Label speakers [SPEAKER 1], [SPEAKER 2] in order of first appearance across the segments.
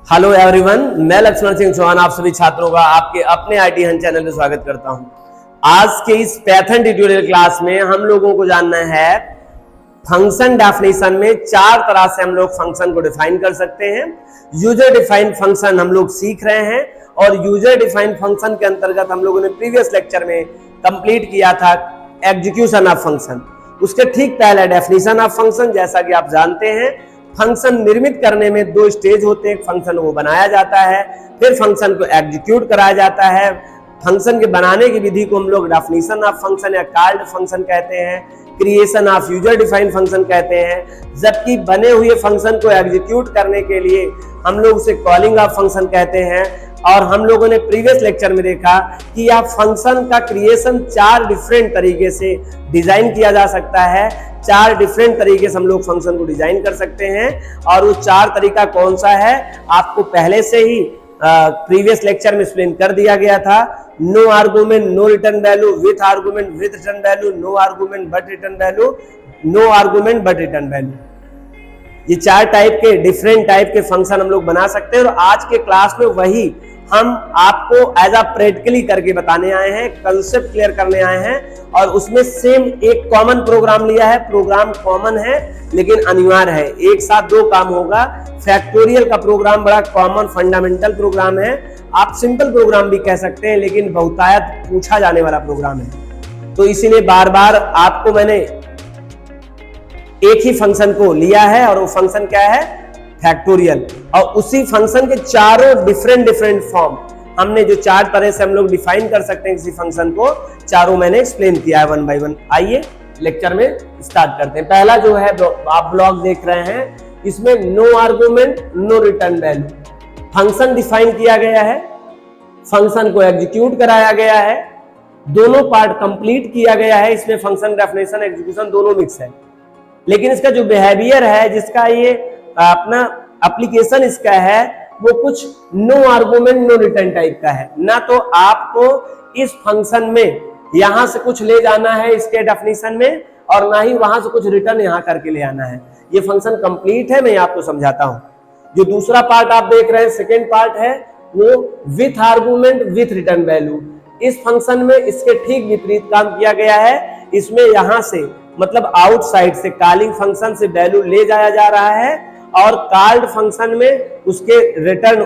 [SPEAKER 1] Hello everyone, मैं लक्ष्मण सिंह चौहान आप सभी छात्रों का आपके अपने आईटी हन चैनल में स्वागत करता हूं। आज के इस पैथन ट्यूटोरियल क्लास में हम लोगों को जानना है फंक्शन डेफिनेशन में चार तरह से हम लोग फंक्शन को डिफाइन कर सकते हैं। यूजर डिफाइंड फंक्शन हम लोग सीख रहे हैं और यूजर डिफाइंड फंक्शन के अंतर्गत हम लोगों ने प्रीवियस लेक्चर में कंप्लीट किया था एग्जीक्यूशन ऑफ फंक्शन। उसके ठीक पहले डेफिनेशन ऑफ फंक्शन। जैसा कि आप जानते हैं फंक्शन निर्मित करने में दो स्टेज होते हैं, फंक्शन को बनाया जाता है फिर फंक्शन को एग्जीक्यूट कराया जाता है। फंक्शन के बनाने की विधि को हम लोग डेफिनेशन ऑफ फंक्शन या कॉल्ड फंक्शन कहते हैं, creation of user defined function कहते हैं, जबकि बने हुए फंक्शन को एग्जीक्यूट करने के लिए हम लोग उसे कॉलिंग ऑफ फंक्शन कहते हैं। और हम लोगों ने प्रीवियस लेक्चर में देखा कि यह फंक्शन का क्रिएशन चार डिफरेंट तरीके से डिजाइन किया जा सकता है। चार डिफरेंट तरीके से हम लोग फंक्शन को डिजाइन कर सकते हैं और वो चार तरीका कौन सा है आपको पहले से ही प्रीवियस लेक्चर में एक्सप्लेन कर दिया गया था। No argument no return value, with argument with return value, no argument but return value, no argument but return value. ये चार टाइप के डिफरेंट टाइप के फंक्शन हम लोग बना सकते हैं और आज के क्लास में वही हम आपको एज अ प्रैक्टिकली करके बताने आए हैं, कंसेप्ट क्लियर करने आए हैं। और उसमें सेम एक कॉमन प्रोग्राम लिया है। प्रोग्राम कॉमन है लेकिन अनिवार्य है, एक साथ दो काम होगा। फैक्टोरियल का प्रोग्राम बड़ा कॉमन फंडामेंटल प्रोग्राम है, आप सिंपल प्रोग्राम भी कह सकते हैं, लेकिन बहुतायत पूछा जाने वाला प्रोग्राम है। तो इसीलिए बार बार आपको मैंने एक ही फंक्शन को लिया है और वो फंक्शन क्या है, फैक्टोरियल। और उसी फंक्शन के चारों डिफरेंट फॉर्म हमने जो चार तरह से हम लोग डिफाइन कर सकते हैं किसी फंक्शन को, चारों मैंने एक्सप्लेन किया है वन बाय वन। आइए लेक्चर में स्टार्ट करते हैं। पहला जो है आप ब्लॉक देख रहे हैं, इसमें no argument no return value function define किया गया है, फंक्शन को एग्जीक्यूट कराया गया है, दोनों पार्ट कंप्लीट किया गया है। इसमें फंक्शन डेफिनेशन एग्जीक्यूशन दोनों मिक्स है, लेकिन इसका जो बिहेवियर है, जिसका ये अपना एप्लीकेशन इसका है, वो कुछ no argument no return type का है। ना तो आपको इस फंक्शन में यहां से कुछ ले जाना है इसके डेफिनेशन में, और ना ही वहां से कुछ रिटर्न यहां करके ले आना है। ये फंक्शन कंप्लीट है, मैं आपको समझाता हूं। जो दूसरा पार्ट आप देख रहे हैं, सेकेंड पार्ट है, वो with argument with return value. इस फंक्शन में इसके ठीक विपरीत काम किया गया है। इसमें यहां से मतलब आउटसाइड से कॉलिंग फंक्शन से वैल्यू ले जाया जा रहा है और कॉल्ड फंक्शन में उसके रिटर्न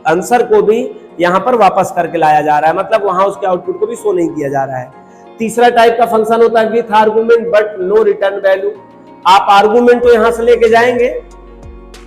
[SPEAKER 1] आंसर को भी यहां पर वापस करके लाया जा रहा है, मतलब वहां उसके आउटपुट को भी शो नहीं किया जा रहा है। तीसरा टाइप का फंक्शन होता है with argument but no return value. आप आर्गुमेंट तो यहां से लेके जाएंगे,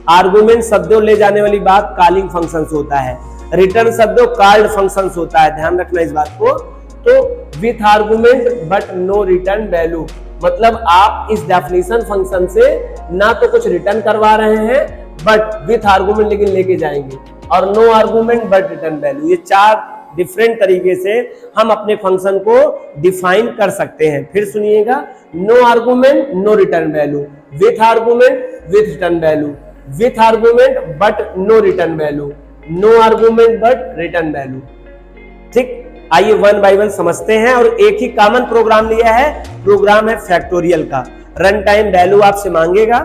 [SPEAKER 1] आर्गुमेंट शब्दों ले जाने वाली बात कॉलिंग फंक्शन से होता है, रिटर्न शब्दों कॉल्ड फंक्शन से होता है, ध्यान रखना इस बात को। तो with argument but no return value मतलब आप इस डेफिनेशन फंक्शन से ना तो कुछ रिटर्न करवा रहे हैं बट विथ आर्गुमेंट लेकिन लेके जाएंगे, और no argument but return value. ये चार डिफरेंट तरीके से हम अपने फंक्शन को डिफाइन कर सकते हैं। फिर सुनिएगा, no argument no return value, with argument with return value, with argument but no return value, no argument but return value. ठीक, आइए वन बाय वन समझते हैं। और एक ही कॉमन प्रोग्राम लिया है, प्रोग्राम है फैक्टोरियल का। रन टाइम वैल्यू आपसे मांगेगा,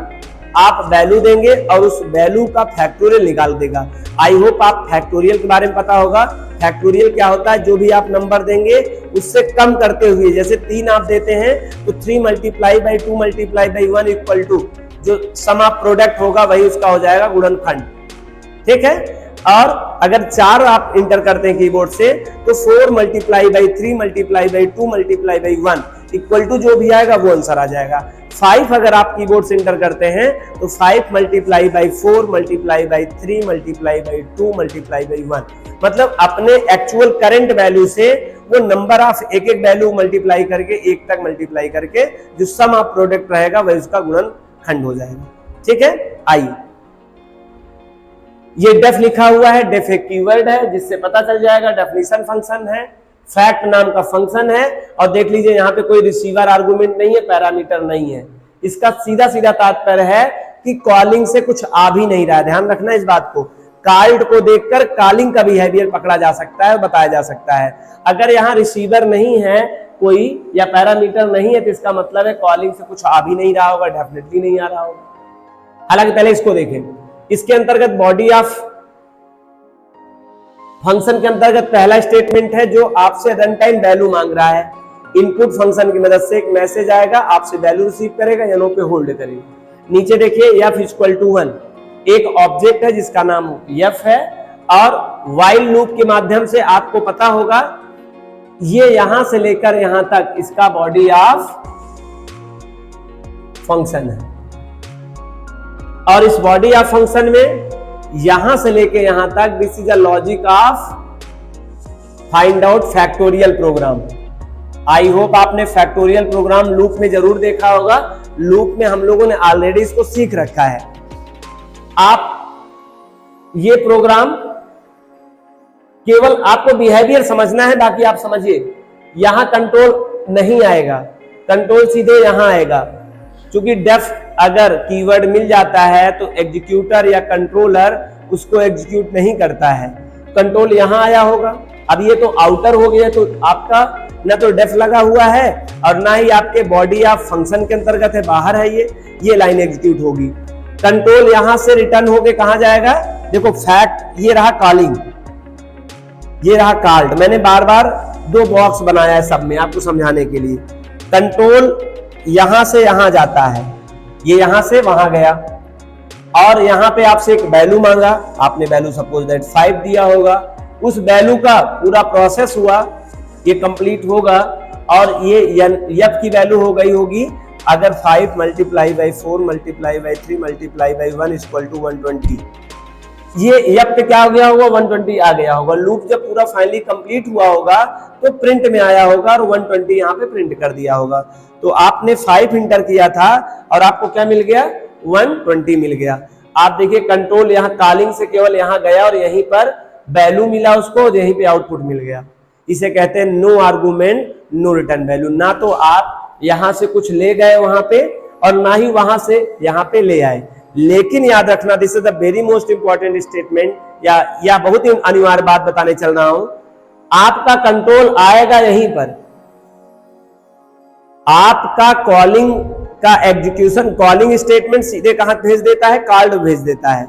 [SPEAKER 1] आप वैल्यू देंगे और उस वैल्यू का फैक्टोरियल निकाल देगा। आई होप आप फैक्टोरियल के बारे में पता होगा। फैक्टोरियल क्या होता है, जो भी आप नंबर देंगे उससे कम करते हुए, जैसे 3 आप देते हैं तो 3 multiply by 2 multiply by 1 equal to जो सम ऑफ प्रोडक्ट होगा वही उसका हो जाएगा गुणनखंड। ठीक है। और अगर 4 आप इंटर करते हैं कीबोर्ड से तो 4 multiply by 3 multiply by 2 multiply by 1 equal to जो भी आएगा वो आंसर आ जाएगा। 5 अगर आप कीबोर्ड से इंटर करते हैं तो 5 multiply by 4 multiply by 3 multiply by 2 multiply by 1 मतलब अपने एक्चुअल करंट वैल्यू से वो नंबर ऑफ एक वैल्यू मल्टीप्लाई करके 1 तक मल्टीप्लाई करके जो सम ऑफ प्रोडक्ट रहेगा वह उसका गुणनखंड हो जाएगा। ठीक है। आइए, ये डेफ लिखा हुआ है, डेफ एक कीवर्ड है जिससे पता चल जाएगा डेफिनेशन फंक्शन है, फैक्ट नाम का फंक्शन है। और देख लीजिए यहाँ पे कोई रिसीवर आर्गुमेंट नहीं है, पैरामीटर नहीं है। इसका सीधा सीधा तात्पर्य है कि कॉलिंग से कुछ आ भी नहीं रहा है, ध्यान रखना इस बात को। कॉल्ड को देखकर कॉलिंग का बिहेवियर पकड़ा जा सकता है, बताया जा सकता है। अगर यहाँ रिसीवर नहीं है कोई या पैरामीटर नहीं है तो इसका मतलब है कॉलिंग से कुछ आ भी नहीं रहा होगा, डेफिनेटली नहीं आ रहा होगा। हालांकि पहले इसको देखें, इसके अंतर्गत बॉडी ऑफ फंक्शन के अंतर्गत पहला स्टेटमेंट है जो आपसे रन टाइम वैल्यू मांग रहा है। इनपुट फंक्शन की मदद से एक मैसेज आएगा, आपसे वैल्यू रिसीव करेगा, यनो पे होल्ड करेगा। नीचे देखिए f इक्वल टू 1 एक ऑब्जेक्ट है जिसका नाम f है, और व्हाइल लूप के माध्यम से आपको पता होगा ये यहां से लेकर यहां तक इसका बॉडी ऑफ फंक्शन है, और इस बॉडी ऑफ फंक्शन में यहां से लेकर यहां तक this is a logic of find out factorial program. I hope आपने फैक्टोरियल प्रोग्राम लूप में जरूर देखा होगा। लूप में हम लोगों ने ऑलरेडी इसको सीख रखा है। आप ये प्रोग्राम केवल आपको बिहेवियर समझना है, बाकी आप समझिए। यहां कंट्रोल नहीं आएगा, कंट्रोल सीधे यहां आएगा। क्योंकि डेफ अगर कीवर्ड मिल जाता है तो एग्जीक्यूटर या कंट्रोलर उसको एग्जीक्यूट नहीं करता है। कंट्रोल यहां आया होगा। अब ये तो आउटर हो गया, तो आपका ना तो डेफ लगा हुआ है और ना ही आपके बॉडी ऑफ फंक्शन के अंतर्गत है, बाहर है ये लाइन एग्जीक्यूट होगी। कंट्रोल यहां से रिटर्न होके कहां जाएगा? देखो फैक्ट, ये रहा कॉलिंग, ये रहा कॉल्ड। मैंने बार बार 2 बॉक्स बनाया है सब में आपको समझाने के लिए। कंट्रोल यहां से यहां जाता है, ये यहां से वहां गया, और यहां पे आपसे एक वैल्यू मांगा, आपने वैल्यू सपोज दैट 5 दिया होगा। उस वैल्यू का पूरा प्रोसेस हुआ, ये कंप्लीट होगा, और ये f की वैल्यू हो गई होगी अगर 5 multiply by 4 multiply by 3 multiply by 1 equal to 120। ये f पे क्या हो गया होगा? 120 आ गया होगा। लूप जब पूरा फाइनली कंप्लीट हुआ होगा तो प्रिंट में आया होगा और 120 यहाँ पे प्रिंट कर दिया होगा। तो आपने 5 इंटर किया था और आपको क्या मिल गया? 120 मिल गया। आप देखिए कंट्रोल यहाँ कॉलिंग से केवल यहाँ गया और यहीं पर वैल्यू मिला उसको, यहीं पे आउटपुट मिल गया। इसे कहते हैं no argument no return value. ना तो आप यहां से कुछ ले गए वहां पे और ना ही वहां से यहां पे ले आए। लेकिन याद रखना, this is the very most important statement, या बहुत ही अनिवार्य बात बताने चल रहा हूं। आपका कंट्रोल आएगा यहीं पर, आपका कॉलिंग का एग्जीक्यूशन, कॉलिंग स्टेटमेंट सीधे कहां भेज देता है? कॉल्ड भेज देता है।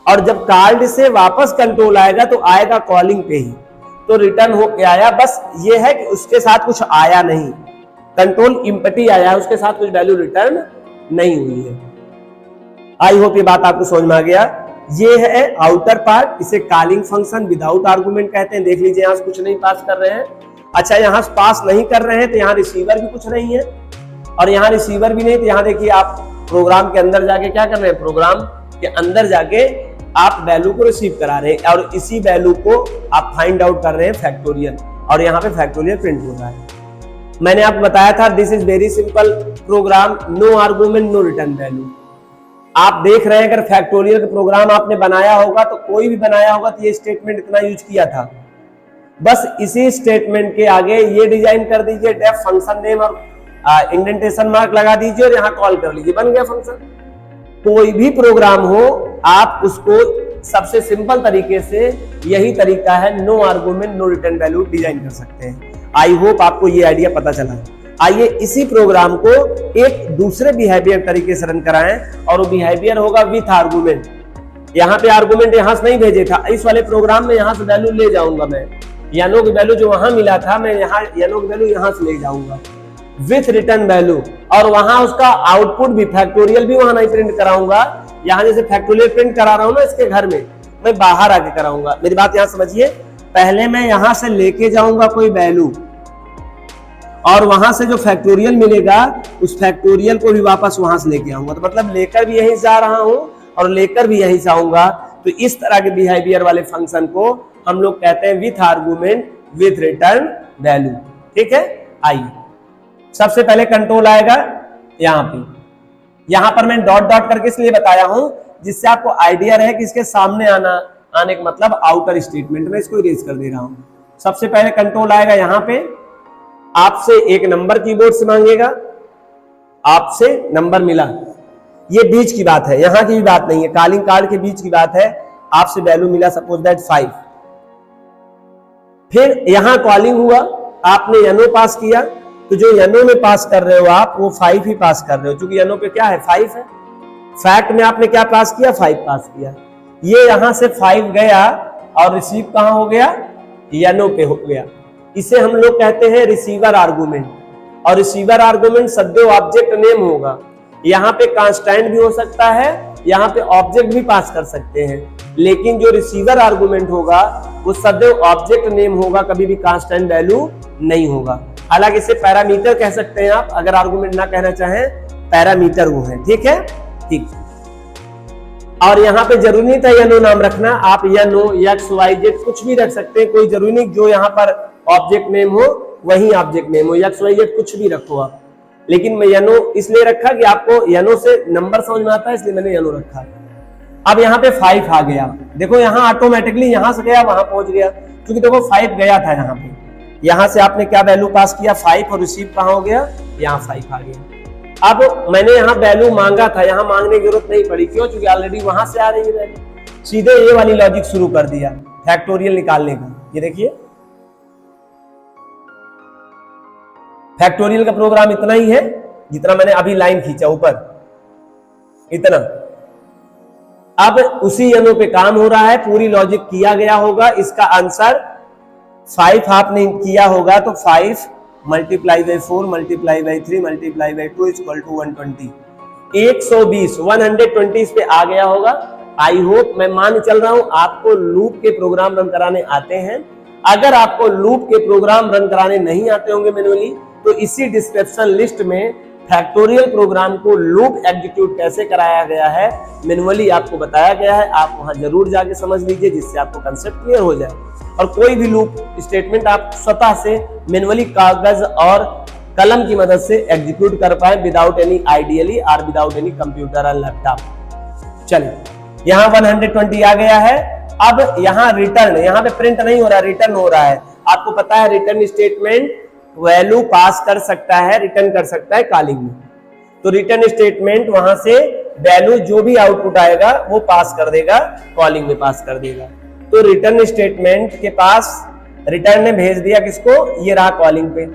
[SPEAKER 1] और जब कॉल्ड से वापस कंट्रोल आएगा तो आएगा कॉलिंग पे ही, तो रिटर्न होके आया। बस ये है कि उसके साथ कुछ आया नहीं, कंट्रोल इम्पटी आया है, उसके साथ कुछ वैल्यू रिटर्न नहीं हुई है। आई होप ये बात आपको समझ में आ गया। ये है आउटर पार्ट, इसे कॉलिंग फंक्शन विदाउट आर्गुमेंट कहते हैं। देख लीजिए यहां से कुछ नहीं पास कर रहे हैं। अच्छा, यहां से पास नहीं कर रहे हैं तो यहाँ रिसीवर भी कुछ नहीं है, और यहाँ रिसीवर भी नहीं, तो यहाँ देखिए आप प्रोग्राम के अंदर जाके क्या कर रहे हैं? प्रोग्राम के अंदर जाके आप वैल्यू को रिसीव करा रहे हैं, और इसी वैल्यू को आप फाइंड आउट कर रहे हैं फैक्टोरियल, और यहाँ पे फैक्टोरियल प्रिंट हो रहा है। मैंने आपको बताया था this is very simple program, no argument no return value. आप देख रहे हैं अगर फैक्टोरियल का प्रोग्राम आपने बनाया होगा तो कोई भी बनाया होगा तो ये स्टेटमेंट इतना यूज किया था। बस इसी स्टेटमेंट के आगे ये डिजाइन कर दीजिए, डेफ फंक्शन नेम और इंडेंटेशन मार्क लगा दीजिए और यहाँ कॉल कर लीजिए, बन गया फंक्शन। कोई भी प्रोग्राम हो आप उसको सबसे सिंपल तरीके से, यही तरीका है, no argument no return value design कर सकते हैं। आई होप आपको ये आइडिया पता चला। आइए इसी प्रोग्राम को एक दूसरे बिहेवियर तरीके से रन कराएं, और वो बिहेवियर होगा विथ आर्गुमेंट। यहाँ पे आर्गुमेंट यहां से नहीं भेजे था, इस वाले प्रोग्राम में यहां से वैल्यू ले जाऊंगा मैं, यानो की वैल्यू जो वहां मिला था मैं यहाँ यानो की वैल्यू यहां से ले जाऊंगा विथ रिटर्न वैल्यू, और वहां उसका आउटपुट भी फैक्टोरियल भी वहां नहीं प्रिंट कराऊंगा। यहाँ जैसे फैक्टोरियल प्रिंट करा रहा हूं ना इसके घर में, मैं बाहर आके कराऊंगा। मेरी बात यहां समझिए, पहले मैं यहां से लेके जाऊंगा कोई वैल्यू, और वहां से जो फैक्टोरियल मिलेगा उस फैक्टोरियल को भी वापस वहां से लेके आऊंगा। तो मतलब लेकर भी यहीं से आ रहा हूं और लेकर भी यहीं से आऊंगा। तो इस तरह के बिहेवियर वाले फंक्शन को हम लोग कहते हैं with argument with return value. ठीक है, आइए सबसे पहले कंट्रोल आएगा यहाँ पे। यहां पर मैं डॉट डॉट करके इसलिए बताया हूं जिससे आपको आइडिया रहे कि इसके सामने आने का मतलब आउटर स्टेटमेंट में, इसको इरेज कर दे रहा हूं। सबसे पहले कंट्रोल आएगा यहाँ पे, आपसे एक नंबर कीबोर्ड से मांगेगा, आपसे नंबर मिला, ये बीच की बात है, यहां की भी बात नहीं है, कॉलिंग कार्ड के बीच की बात है। आपसे वैल्यू मिला सपोज दैट 5, फिर यहां कॉलिंग हुआ, आपने यनो पास किया, तो जो यनो में पास कर रहे हो आप वो 5 ही पास कर रहे हो, क्योंकि यनो पे क्या है 5 है। फैक्ट में आपने क्या पास किया? 5 पास किया। ये यहां से 5 गया और रिसीव कहां हो गया, यनो पे हो गया। इसे हम लोग कहते हैं रिसीवर आर्गुमेंट। और रिसीवर आर्गुमेंट सद्यो ऑब्जेक्ट नेम होगा। यहाँ पे कांस्टेंट भी हो सकता है, यहाँ पे ऑब्जेक्ट भी पास कर सकते हैं, लेकिन जो रिसीवर आर्गुमेंट होगा वो सदैव ऑब्जेक्ट नेम होगा, कभी भी कांस्टेंट वैल्यू नहीं होगा। हालांकि इसे पैरामीटर कह सकते हैं आप, अगर आर्गुमेंट ना कहना चाहें पैरामीटर वो है। ठीक है, ठीक। और यहाँ पे जरूरी नहीं था यनो नाम रखना, आप यनो एक्स वाई जेड कुछ भी रख सकते हैं, कोई जरूरी नहीं जो यहाँ पर ऑब्जेक्ट नेम हो वही ऑब्जेक्ट नेम हो, एक्स वाई जेड कुछ भी रखो आप। लेकिन मैं यनो इसलिए रखा कि आपको यनो से नंबर समझ में आता है, इसलिए मैंने यनो रखा। अब यहाँ पे 5 आ गया, देखो यहाँ ऑटोमेटिकली यहां से गया वहां पहुंच गया, क्योंकि देखो 5 गया था यहाँ पे। यहां से आपने क्या वैल्यू पास किया 5, और रिसीव कहां हो गया, यहाँ 5 आ गया। अब मैंने यहाँ वैल्यू मांगा था, यहाँ मांगने की जरूरत नहीं पड़ी, क्यों, क्योंकि ऑलरेडी वहां से आ रही है वैल्यू। सीधे ये वाली लॉजिक शुरू कर दिया फैक्टोरियल निकालने का। ये देखिए फैक्टोरियल का प्रोग्राम इतना ही है जितना मैंने अभी लाइन खींचा ऊपर, इतना। अब उसी यनो पे काम हो रहा है, पूरी लॉजिक किया गया होगा। इसका आंसर 5 आपने किया होगा तो 5 multiply by 4 multiply by 3 multiply by 2 equal to 120। 120 इस पे आ गया होगा। आई होप, मैं मान चल रहा हूं आपको लूप के प्रोग्राम रन कराने आते हैं। अगर आपको लूप के प्रोग्राम रन कराने नहीं आते होंगे मैन्युअली, तो इसी डिस्क्रिप्शन लिस्ट में फैक्टोरियल प्रोग्राम को लूप एग्जीक्यूट कैसे कराया गया है मैन्युअली आपको बताया गया है। आप वहां जरूर जाके समझ लीजिए, जिससे आपको कंसेप्ट क्लियर हो जाए। और कोई भी लूप स्टेटमेंट आप स्वतः से मैन्युअली कागज और कलम की मदद से एग्जीक्यूट कर पाए, विदाउट एनी आइडियली और विदाउट एनी कंप्यूटर और लैपटॉप। चलिए, यहाँ 120 आ गया है। अब यहाँ रिटर्न, यहाँ पे प्रिंट नहीं हो रहा, रिटर्न हो रहा है। आपको पता है रिटर्न स्टेटमेंट वैल्यू पास कर सकता है, रिटर्न कर सकता है कॉलिंग में। तो रिटर्न स्टेटमेंट वहां से वैल्यू जो भी आउटपुट आएगा वो पास कर देगा, कॉलिंग में पास कर देगा। तो रिटर्न स्टेटमेंट के पास रिटर्न ने भेज दिया किसको, ये रहा कॉलिंग पे।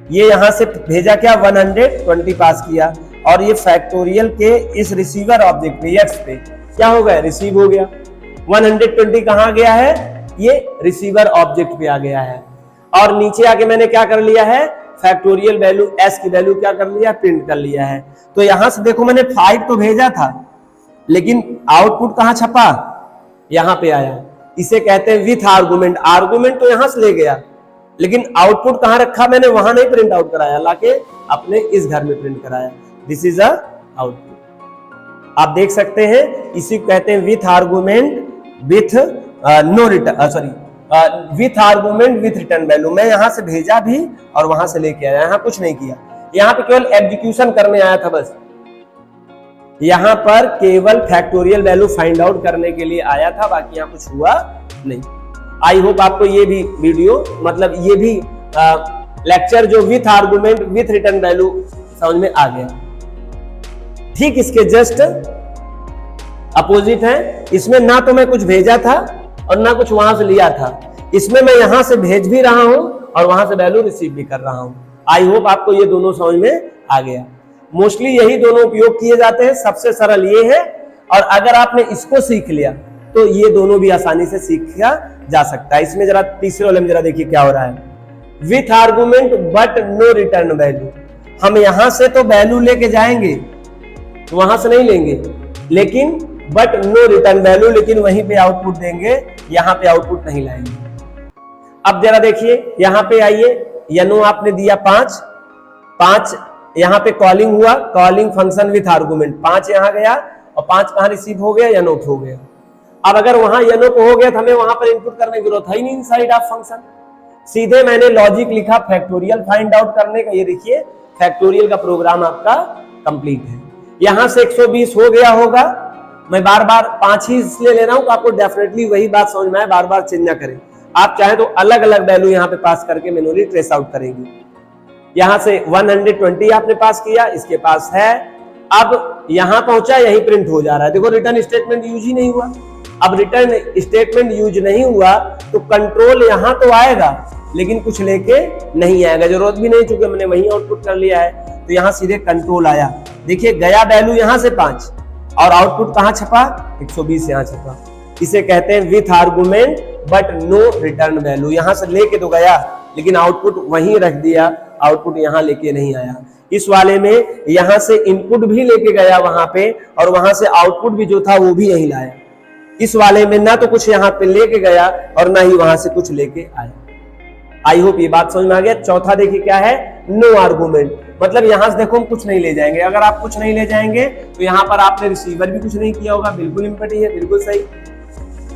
[SPEAKER 1] ये यहां से भेजा क्या, 120 पास किया, और ये फैक्टोरियल के इस रिसीवर ऑब्जेक्ट पे एक्स पे क्या हो गया, रिसीव हो गया। 120 कहां गया है, ये रिसीवर ऑब्जेक्ट पे आ गया है। और नीचे आके मैंने क्या कर लिया है, फैक्टोरियल वैल्यू एस की वैल्यू क्या कर लिया, प्रिंट कर लिया है। तो यहां से देखो मैंने 5 तो भेजा था, लेकिन आउटपुट कहां छपा, यहां पे आया। इसे कहते हैं विथ आर्गुमेंट। आर्गुमेंट तो यहां से ले गया, लेकिन आउटपुट कहां रखा मैंने, वहां नहीं प्रिंट आउट कराया, लाके अपने इस घर में प्रिंट कराया। This is a output. आप देख सकते हैं, इसी को कहते हैं with argument with no return, sorry with argument with return value. मैं यहां से भेजा भी और वहां से लेके आया, यहां कुछ नहीं किया, यहां पे केवल एग्जीक्यूशन करने आया था बस। यहां पर केवल फैक्टोरियल वैल्यू फाइंड आउट करने के लिए आया था, बाकी यहां कुछ हुआ नहीं। आई होप आपको ये भी वीडियो, मतलब ये भी लेक्चर जो with argument with return value समझ में आ गया। ठीक इसके जस्ट अपोजिट है, इसमें ना तो मैं कुछ भेजा था और ना कुछ वहां से लिया था। इसमें मैं यहां से भेज भी रहा हूं और वहां से वैल्यू रिसीव भी कर रहा हूं। आई होप आपको ये दोनों समझ में आ गया। मोस्टली यही दोनों उपयोग किए जाते हैं, सबसे सरल ये है। और अगर आपने इसको सीख लिया तो ये दोनों भी आसानी से सीखा जा सकता है। इसमें जरा तीसरे वाले में जरा देखिए क्या हो रहा है, with argument but no return value. हम यहां से तो वैल्यू लेके जाएंगे, वहां से नहीं लेंगे, लेकिन बट नो रिटर्न वैल्यू, लेकिन वहीं पे आउटपुट देंगे, यहां पे आउटपुट नहीं लाएंगे। अब जरा देखिए, यहां पे आइए, यनो आपने दिया 5 यहां पे कॉलिंग हुआ, कॉलिंग फंक्शन विथ आर्गुमेंट 5 यहां गया और 5 कहां रिसीव हो गया, यनो हो गया। अब अगर वहां यनो को हो गया तो हमें वहां पर इनपुट करने की जरूरत है नहीं इनसाइड ऑफ फंक्शन। सीधे मैंने लॉजिक लिखा फैक्टोरियल फाइंड आउट करने का। ये देखिए फैक्टोरियल का प्रोग्राम आपका कंप्लीट है। यहां से 120 हो गया होगा। मैं बार बार 5 ही इसलिए ले रहा हूं कि आपको डेफिनेटली वही बात समझ में आए, बार बार चेंज ना करें। आप चाहे तो अलग अलग वैल्यू यहां पे पास करके मैन्युअली ट्रेस आउट करेंगे। यहां से 120 आपने पास किया, इसके पास है। अब यहां पहुंचा, यही प्रिंट हो जा रहा है। देखो रिटर्न स्टेटमेंट यूज ही नहीं हुआ। अब रिटर्न स्टेटमेंट यूज नहीं हुआ तो कंट्रोल यहां तो आएगा, लेकिन कुछ लेके नहीं आएगा, जरूरत भी नहीं, चूंकि हमने वही आउटपुट कर लिया है। तो यहां सीधे कंट्रोल आया। देखिए गया वैल्यू यहां से 5 और आउटपुट कहां छपा, 120 यहां छपा। इसे कहते हैं with argument but no return value. यहां से लेके तो गया लेकिन आउटपुट वहीं रख दिया, आउटपुट यहां लेके नहीं आया। इस वाले में यहां से इनपुट भी लेके गया वहां पे और वहां से आउटपुट भी जो था वो भी नहीं लाया। इस वाले में ना तो कुछ यहां पे लेके गया और ना ही वहां से कुछ लेके आया। आई होप ये बात समझ में आ गया। चौथा देखिए क्या है, नो आर्गुमेंट, मतलब यहां से देखो हम कुछ नहीं ले जाएंगे। अगर आप कुछ नहीं ले जाएंगे तो यहां पर आपने रिसीवर भी कुछ नहीं किया होगा, बिल्कुल इम्पटी है, बिल्कुल सही।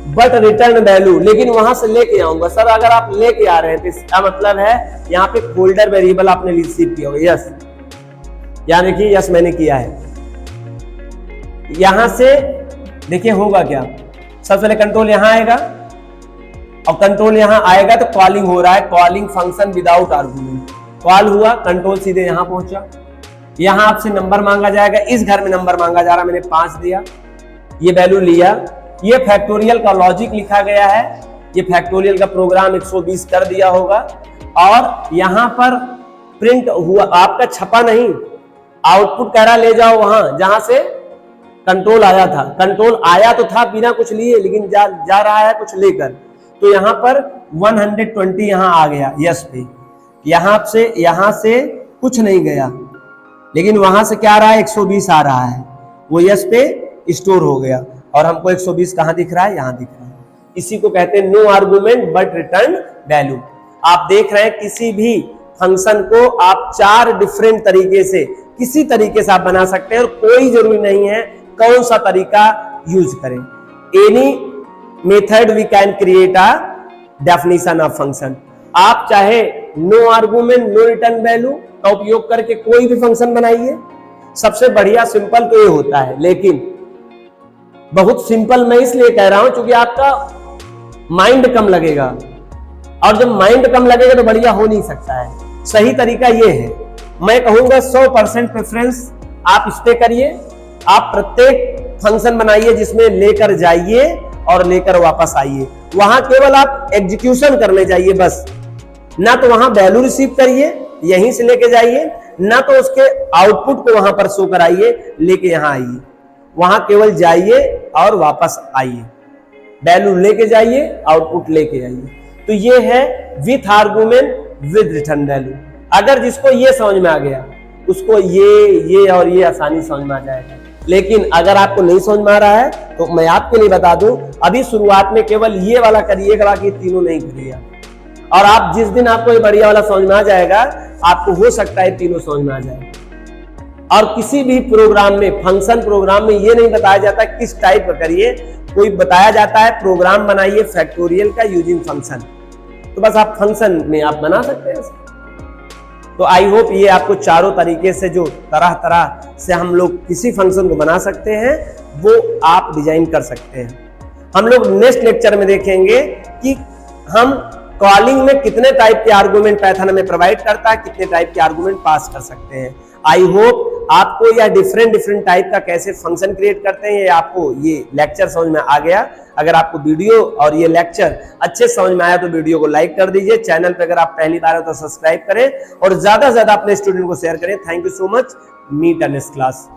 [SPEAKER 1] बट रिटर्न वैल्यू, लेकिन वहां से लेके आऊंगा। सर अगर आप लेके आ रहे हैं तो इसका मतलब है यहाँ पे फोल्डर वेरिएबल आपने रिसीव किया होगा। यस, यानी कि यस मैंने किया है। यहां से देखिए होगा क्या, सबसे पहले कंट्रोल यहां आएगा और कंट्रोल यहां आएगा तो कॉलिंग हो रहा है, calling function without argument. Call हुआ, कंट्रोल सीधे यहां पहुंचा। यहां आपसे नंबर मांगा जाएगा, इस घर में नंबर मांगा जा रहा, मैंने 5 दिया, ये वैल्यू लिया। ये फैक्टोरियल का लॉजिक लिखा गया है, ये फैक्टोरियल का प्रोग्राम 120 कर दिया होगा और यहां पर प्रिंट हुआ, आपका छपा नहीं, आउटपुट कह रहा ले जाओ वहां जहां से कंट्रोल आया था। कंट्रोल आया तो था बिना कुछ लिए, लेकिन जा रहा है कुछ लेकर। तो यहां पर 120 यहां आ गया यस पे। यहां से कुछ नहीं गया, लेकिन वहां से क्या आ रहा है, 120 आ रहा है, वो यस पे स्टोर हो गया और हमको 120 कहां दिख रहा है, यहां दिख रहा है। इसी को कहते हैं no argument but return value. आप देख रहे हैं किसी भी फंक्शन को आप 4 डिफरेंट तरीके से, किसी तरीके से आप बना सकते हैं और कोई जरूरी नहीं है कौन सा तरीका यूज करें। Any method we can create a definition of function. आप चाहे no argument no return value का उपयोग करके कोई भी फंक्शन बनाइए, सबसे बढ़िया सिंपल तो ये होता है। लेकिन बहुत सिंपल मैं इसलिए कह रहा हूं क्योंकि आपका माइंड कम लगेगा, और जब माइंड कम लगेगा तो बढ़िया हो नहीं सकता है। सही तरीका ये है, मैं कहूंगा 100% प्रेफरेंस आप इस पे करिए। आप प्रत्येक फंक्शन बनाइए जिसमें लेकर जाइए और लेकर वापस आइए, वहां केवल आप एग्जीक्यूशन करने जाइए बस। ना तो वहां वैल्यू रिसीव करिए, यहीं से लेके जाइए, ना तो उसके आउटपुट को वहां पर शो कराइए, लेके यहां आइए। वहां केवल जाइए और वापस आइए, वैल्यू लेके जाइए, आउटपुट लेके आइए। तो ये है with argument with return value. अगर जिसको ये समझ में आ गया उसको ये और ये आसानी समझ में आ जाएगा। लेकिन अगर आपको नहीं समझ में आ रहा है तो मैं आपके लिए बता दूं, अभी शुरुआत में केवल ये वाला करिएगा, बाकी तीनों नहीं करिएगा। और आप जिस दिन आपको ये बढ़िया वाला समझ में आ जाएगा, आपको हो सकता है तीनों समझ में आ जाए। और किसी भी प्रोग्राम में, फंक्शन प्रोग्राम में ये नहीं बताया जाता किस टाइप का करिए, कोई बताया जाता है प्रोग्राम बनाइए फैक्टोरियल का यूजिंग फंक्शन, तो बस आप फंक्शन में आप बना सकते हैं। तो आई होप ये आपको चारों तरीके से, जो तरह तरह से हम लोग किसी फंक्शन को बना सकते हैं, वो आप डिजाइन कर सकते हैं। हम लोग नेक्स्ट लेक्चर में देखेंगे कि हम कॉलिंग में कितने टाइप के आर्गुमेंट पाइथन हमें प्रोवाइड करता है, कितने टाइप के आर्गुमेंट पास कर सकते हैं। आई होप आपको यह डिफरेंट टाइप का कैसे फंक्शन क्रिएट करते हैं, ये आपको ये लेक्चर समझ में आ गया। अगर आपको वीडियो और ये लेक्चर अच्छे समझ में आया तो वीडियो को लाइक कर दीजिए। चैनल पे अगर आप पहली बार हो तो सब्सक्राइब करें और ज्यादा से ज्यादा अपने स्टूडेंट को शेयर करें। Thank you so much. Meet next class.